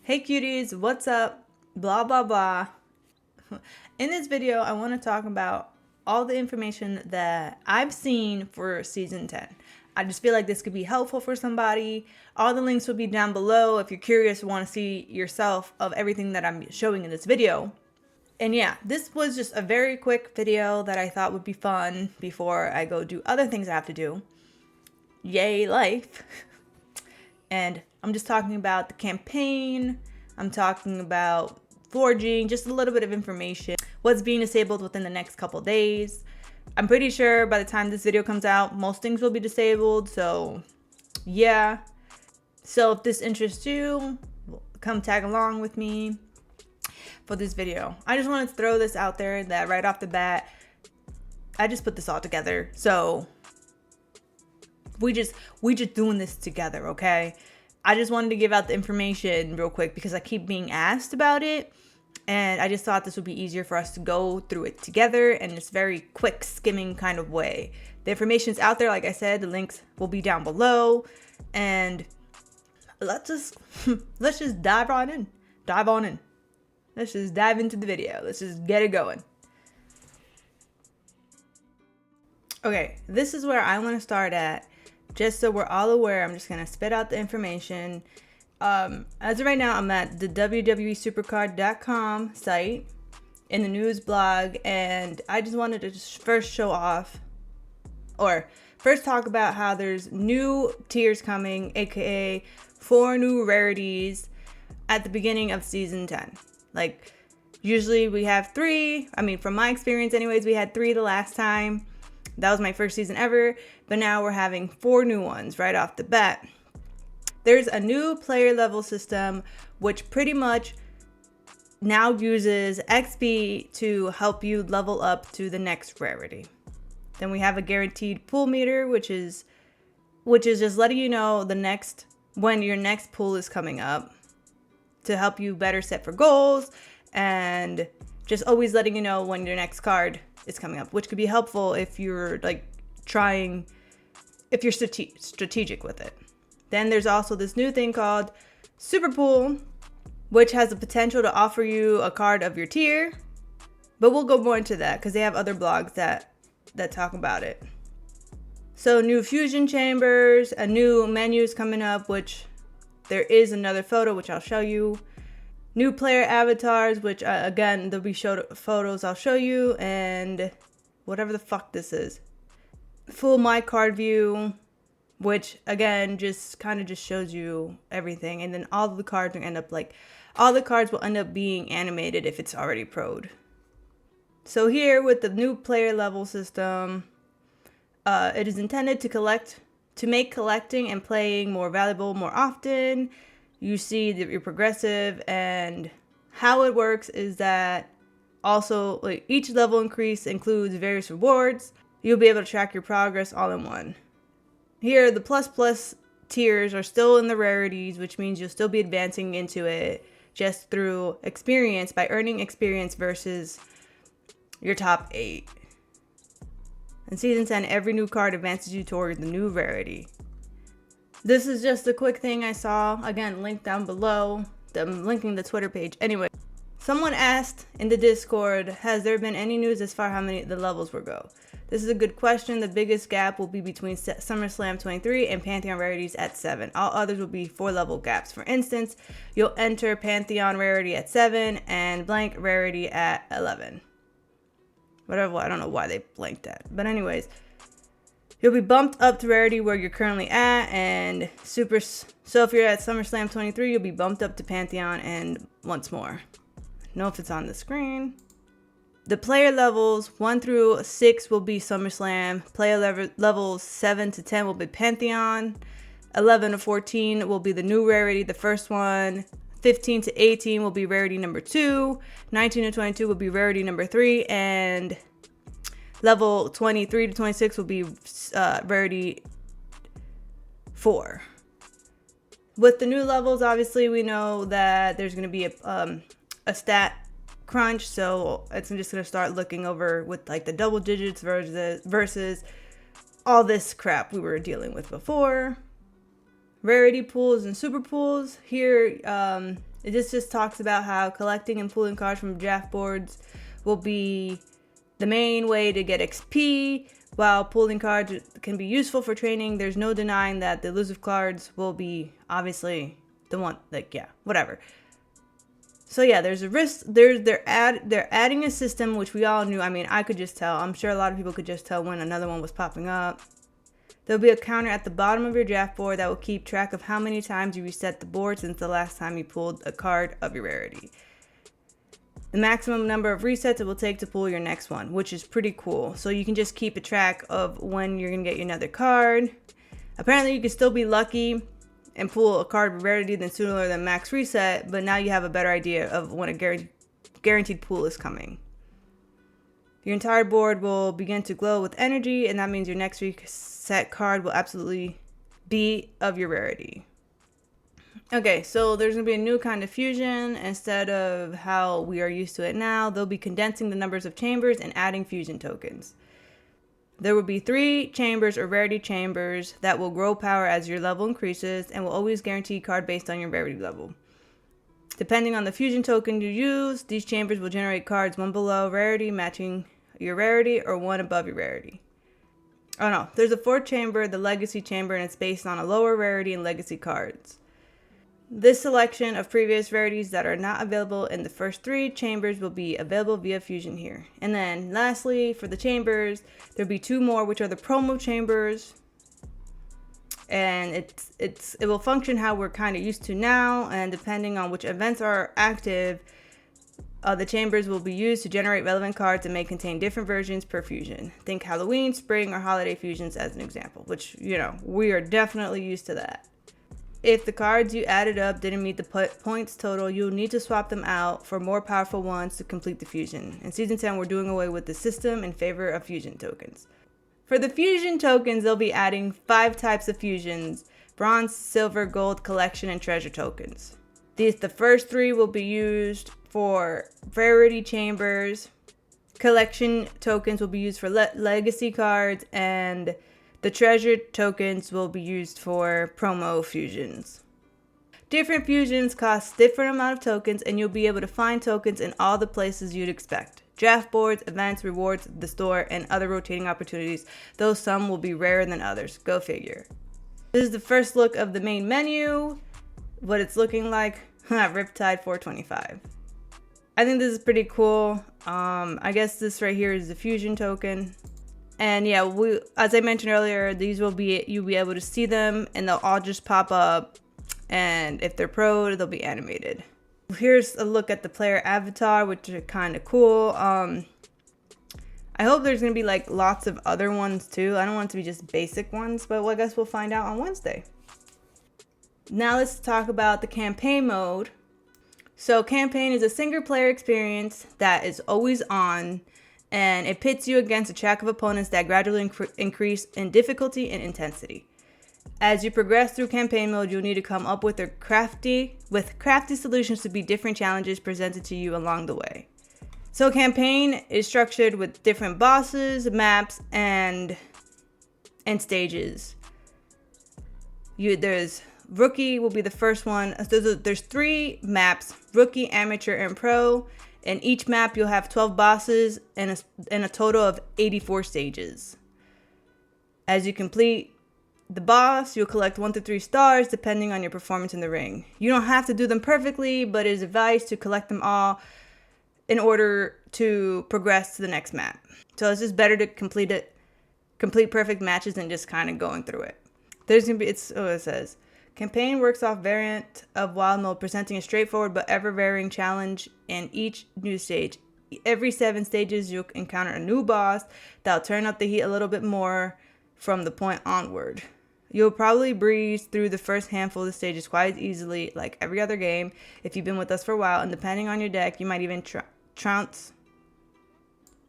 Hey cuties, what's up? Blah blah blah. In this video, I want to talk about all the information that I've seen for season 10. I just feel like this could be helpful for somebody. All the links will be down below if you're curious and want to see yourself of everything that I'm showing in this video. And yeah, this was just a very quick video that I thought would be fun before I go do other things I have to do. Yay, life. And I'm just talking about the campaign. I'm talking about forging, just a little bit of information. What's being disabled within the next couple days. I'm pretty sure by the time this video comes out, most things will be disabled. So yeah. So if this interests you, come tag along with me for this video. I just wanted to throw this out there that right off the bat, I just put this all together. So we just doing this together, okay? I just wanted to give out the information real quick because I keep being asked about it, and I just thought this would be easier for us to go through it together in this very quick skimming kind of way. The information's out there, like I said, the links will be down below, and let's just dive on in. Let's just dive into the video. Let's just get it going. Okay, this is where I want to start at. Just so we're all aware, I'm just going to spit out the information. As of right now, I'm at the WWESuperCard.com site in the news blog. And I just wanted to first talk about how there's new tiers coming, aka 4 new rarities at the beginning of season 10. Like, usually we have 3. I mean, from my experience anyways, we had 3 the last time. That was my first season ever, but now we're having 4 new ones right off the bat. There's a new player level system, which pretty much now uses XP to help you level up to the next rarity. Then we have a guaranteed pool meter, which is just letting you know when your next pool is coming up to help you better set for goals, and just always letting you know when your next card is coming up, which could be helpful if you're strategic with it. Then there's also this new thing called Super Pool, which has the potential to offer you a card of your tier, but we'll go more into that because they have other blogs that talk about it. So new fusion chambers, a new menu is coming up, which there is another photo which I'll show you. New player avatars, which again, there'll be photos I'll show you, and whatever the fuck this is. Full my card view, which again, just kind of just shows you everything. And then all the cards will end up being animated if it's already pro'd. So here with the new player level system, it is intended to make collecting and playing more valuable more often. You see that you're progressive, and how it works is that also each level increase includes various rewards. You'll be able to track your progress all in one. Here, the plus tiers are still in the rarities, which means you'll still be advancing into it just through experience by earning experience versus your top 8. In season 10, every new card advances you toward the new rarity. This is just a quick thing I saw. Again, link down below. I'm linking the Twitter page. Anyway, someone asked in the Discord, has there been any news as far as how many the levels will go? This is a good question. The biggest gap will be between SummerSlam 23 and Pantheon Rarities at 7. All others will be 4 level gaps. For instance, you'll enter Pantheon Rarity at 7 and blank Rarity at 11. Whatever, I don't know why they blanked that. But anyways, you'll be bumped up to rarity where you're currently at, and so if you're at SummerSlam 23, you'll be bumped up to Pantheon and once more. Know if it's on the screen. The player levels 1 through 6 will be SummerSlam. Player levels 7 to 10 will be Pantheon. 11 to 14 will be the new rarity, the first one. 15 to 18 will be rarity number 2. 19 to 22 will be rarity number 3, and level 23 to 26 will be rarity 4. With the new levels, obviously, we know that there's going to be a stat crunch, so it's just going to start looking over with the double digits versus all this crap we were dealing with before. Rarity pools and super pools. Here, it just talks about how collecting and pooling cards from draft boards will be the main way to get XP. While pooling cards can be useful for training, there's no denying that the elusive cards will be obviously the one, like, yeah, whatever. So yeah, there's a risk. They're adding a system, which we all knew. I mean, I could just tell. I'm sure a lot of people could just tell when another one was popping up. There'll be a counter at the bottom of your draft board that will keep track of how many times you reset the board since the last time you pulled a card of your rarity. The maximum number of resets it will take to pull your next one, which is pretty cool. So you can just keep a track of when you're going to get another card. Apparently, you can still be lucky and pull a card of rarity than sooner than max reset, but now you have a better idea of when a guaranteed pull is coming. Your entire board will begin to glow with energy, and that means your next reset card will absolutely be of your rarity. Okay, so there's going to be a new kind of fusion. Instead of how we are used to it now, they'll be condensing the numbers of chambers and adding fusion tokens. There will be 3 chambers or rarity chambers that will grow power as your level increases and will always guarantee a card based on your rarity level. Depending on the fusion token you use, these chambers will generate cards 1 below rarity matching your rarity or 1 above your rarity. Oh no, there's a 4th chamber, the legacy chamber, and it's based on a lower rarity and legacy cards. This selection of previous rarities that are not available in the first 3 chambers will be available via fusion here. And then lastly, for the chambers, there'll be 2 more, which are the promo chambers. And it will function how we're kind of used to now, and depending on which events are active, the chambers will be used to generate relevant cards and may contain different versions per fusion. Think Halloween, spring, or holiday fusions as an example, which, you know, we are definitely used to that. If the cards you added up didn't meet the points total, you'll need to swap them out for more powerful ones to complete the fusion. In Season 10, we're doing away with the system in favor of fusion tokens. For the fusion tokens, they'll be adding 5 types of fusions: bronze, silver, gold, collection, and treasure tokens. The first 3 will be used for rarity chambers. Collection tokens will be used for legacy cards, and the treasure tokens will be used for promo fusions. Different fusions cost different amount of tokens, and you'll be able to find tokens in all the places you'd expect. Draft boards, events, rewards, the store, and other rotating opportunities, though some will be rarer than others. Go figure. This is the first look of the main menu, what it's looking like. Riptide 425. I think this is pretty cool. I guess this right here is the fusion token. And yeah, as I mentioned earlier, these you'll be able to see them, and they'll all just pop up. And if they're pro, they'll be animated. Here's a look at the player avatar, which are kind of cool. I hope there's gonna be like lots of other ones too. I don't want it to be just basic ones, but I guess we'll find out on Wednesday. Now let's talk about the campaign mode. So campaign is a single player experience that is always on, and it pits you against a track of opponents that gradually increase in difficulty and intensity. As you progress through campaign mode, you'll need to come up with crafty solutions to beat different challenges presented to you along the way. So campaign is structured with different bosses, maps, and stages. There's rookie will be the first one. There's 3 maps: rookie, amateur, and pro. In each map, you'll have 12 bosses and a total of 84 stages. As you complete the boss, you'll collect 1 to 3 stars depending on your performance in the ring. You don't have to do them perfectly, but it is advised to collect them all in order to progress to the next map. So it's just better to complete perfect matches than just kind of going through it. There's gonna be it says campaign works off variant of wild mode, presenting a straightforward but ever-varying challenge in each new stage. Every 7 stages, you'll encounter a new boss that'll turn up the heat a little bit more from the point onward. You'll probably breeze through the first handful of the stages quite easily, like every other game, if you've been with us for a while, and depending on your deck, you might even trounce,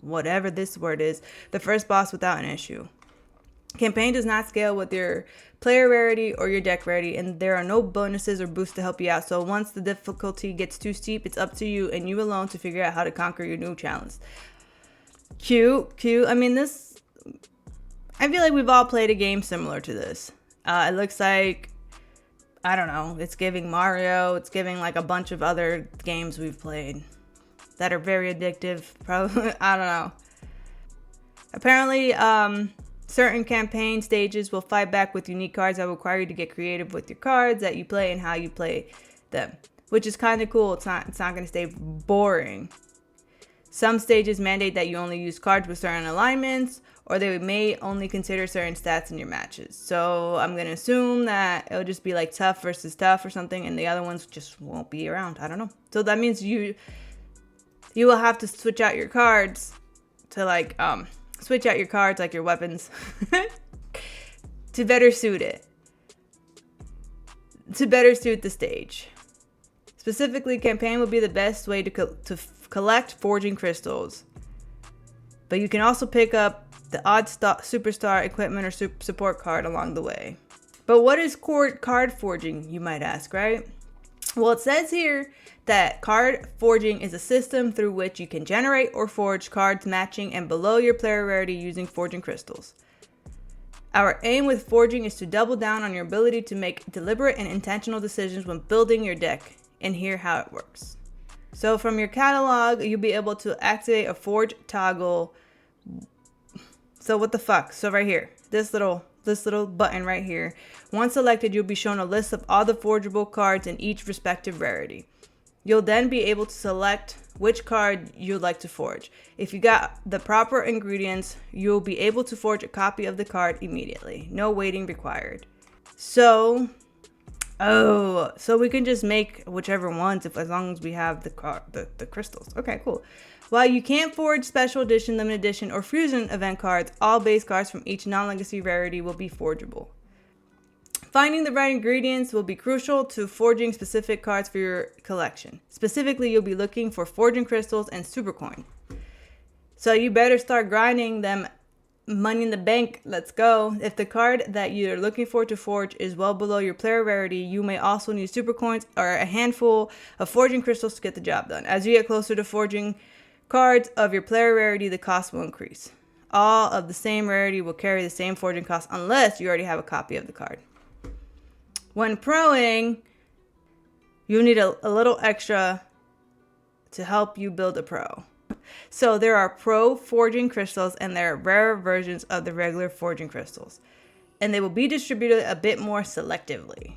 whatever this word is, the first boss without an issue. Campaign does not scale with your player rarity or your deck rarity, and there are no bonuses or boosts to help you out. So once the difficulty gets too steep, it's up to you and you alone to figure out how to conquer your new challenge. Cute. I mean, I feel like we've all played a game similar to this. It looks like I don't know, it's giving Mario, it's giving like a bunch of other games we've played that are very addictive. Probably, I don't know. Apparently, certain campaign stages will fight back with unique cards that require you to get creative with your cards that you play and how you play them, which is kind of cool. It's not going to stay boring. Some stages mandate that you only use cards with certain alignments, or they may only consider certain stats in your matches. So I'm going to assume that it'll just be like tough versus tough or something, and the other ones just won't be around. I don't know. So that means you will have to switch out your cards to like your weapons to better suit it, to better suit the stage. Specifically, campaign will be the best way to collect forging crystals, but you can also pick up the odd superstar equipment or support card along the way. But what is card forging, you might ask, right? Well, it says here that card forging is a system through which you can generate or forge cards matching and below your player rarity using forging crystals. Our aim with forging is to double down on your ability to make deliberate and intentional decisions when building your deck, and hear how it works. So from your catalog, you'll be able to activate a forge toggle. So what the fuck? So right here, this little button right here. Once selected, you'll be shown a list of all the forgeable cards in each respective rarity. You'll then be able to select which card you'd like to forge. If you got the proper ingredients, you'll be able to forge a copy of the card immediately. No waiting required. So we can just make whichever ones as long as we have the crystals. Okay, cool. While you can't forge special edition, limited edition, or fusion event cards, all base cards from each non-legacy rarity will be forgeable. Finding the right ingredients will be crucial to forging specific cards for your collection. Specifically, you'll be looking for forging crystals and supercoin. So you better start grinding them. Money in the bank, let's go. If the card that you're looking for to forge is well below your player rarity, you may also need super coins or a handful of forging crystals to get the job done. As you get closer to forging cards of your player rarity, the cost will increase. All of the same rarity will carry the same forging cost unless you already have a copy of the card. When proing, you need a little extra to help you build a pro. So there are pro forging crystals and there are rare versions of the regular forging crystals, and they will be distributed a bit more selectively.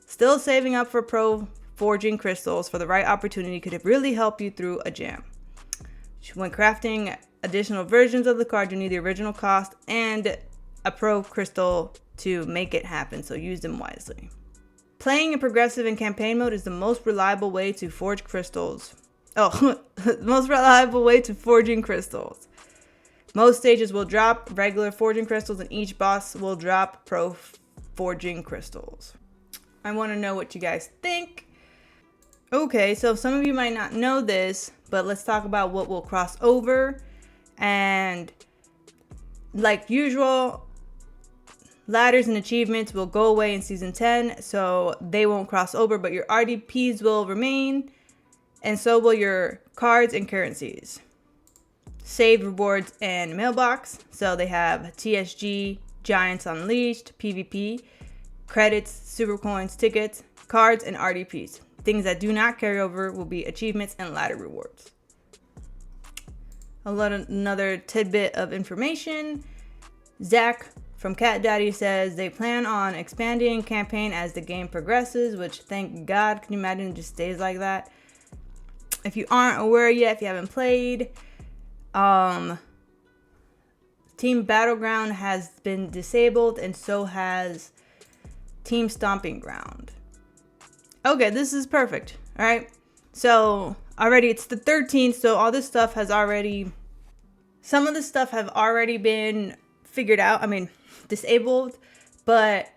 Still, saving up for pro forging crystals for the right opportunity could really help you through a jam. When crafting additional versions of the card, you need the original cost and a pro crystal to make it happen, so use them wisely. Playing in progressive and campaign mode is the most reliable way to forge crystals. Most reliable way to forging crystals. Most stages will drop regular forging crystals and each boss will drop pro forging crystals. I want to know what you guys think. Okay, so some of you might not know this, but let's talk about what will cross over. And like usual, ladders and achievements will go away in Season 10, so they won't cross over, but your RDPs will remain, and so will your cards and currencies. Saved rewards and mailbox, so they have TSG, Giants Unleashed, PvP, credits, super coins, tickets, cards, and RDPs. Things that do not carry over will be achievements and ladder rewards. Another tidbit of information. Zach from Cat Daddy says they plan on expanding campaign as the game progresses, which thank God. Can you imagine it just stays like that? If you aren't aware yet, if you haven't played, Team Battleground has been disabled and so has Team Stomping Ground. Okay, this is perfect. All right. So already it's the 13th. So all this stuff has already, some of the stuff have already been figured out. I mean, disabled, but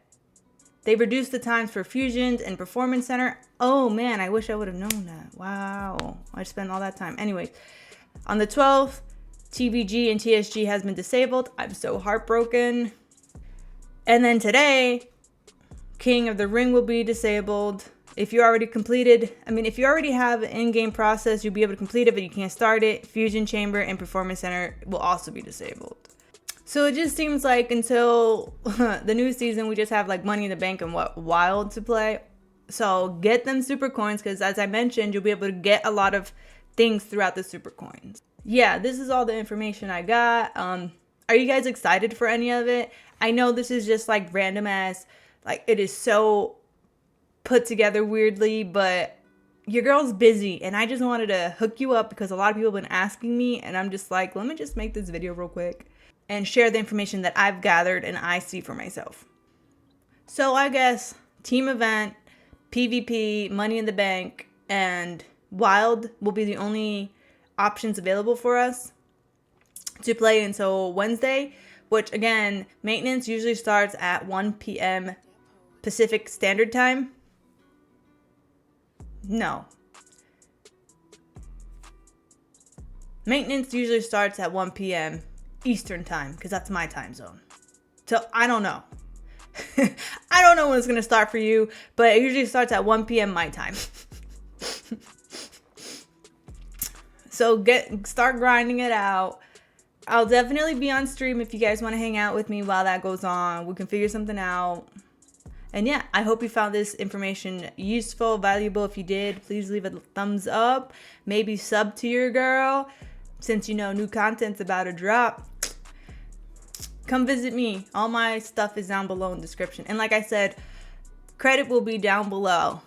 they reduced the times for fusions and performance center. Oh man, I wish I would have known that. Wow. I spent all that time. Anyways, on the 12th, TVG and TSG has been disabled. I'm so heartbroken. And then today, King of the Ring will be disabled. If you already completed, if you already have an in-game process, you'll be able to complete it, but you can't start it. Fusion Chamber and Performance Center will also be disabled. So it just seems like until the new season, we just have like Money in the Bank and what Wild to play. So get them super coins, because as I mentioned, you'll be able to get a lot of things throughout the super coins. Yeah, this is all the information I got. Are you guys excited for any of it? I know this is just like random ass, like it is so put together weirdly, but your girl's busy and I just wanted to hook you up because a lot of people have been asking me, and I'm just like, let me just make this video real quick and share the information that I've gathered and I see for myself. So I guess team event, PvP, Money in the Bank, and Wild will be the only options available for us to play until Wednesday, which again, maintenance usually starts at 1 p.m. Pacific Standard Time. No. Maintenance usually starts at 1 p.m. Eastern Time, because that's my time zone. So I don't know. I don't know when it's going to start for you, but it usually starts at 1 p.m. my time. So start grinding it out. I'll definitely be on stream if you guys want to hang out with me while that goes on. We can figure something out. And yeah, I hope you found this information useful, valuable. If you did, please leave a thumbs up. Maybe sub to your girl. Since you know new content's about to drop, come visit me. All my stuff is down below in the description. And like I said, credit will be down below.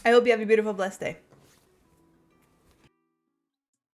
I hope you have a beautiful, blessed day.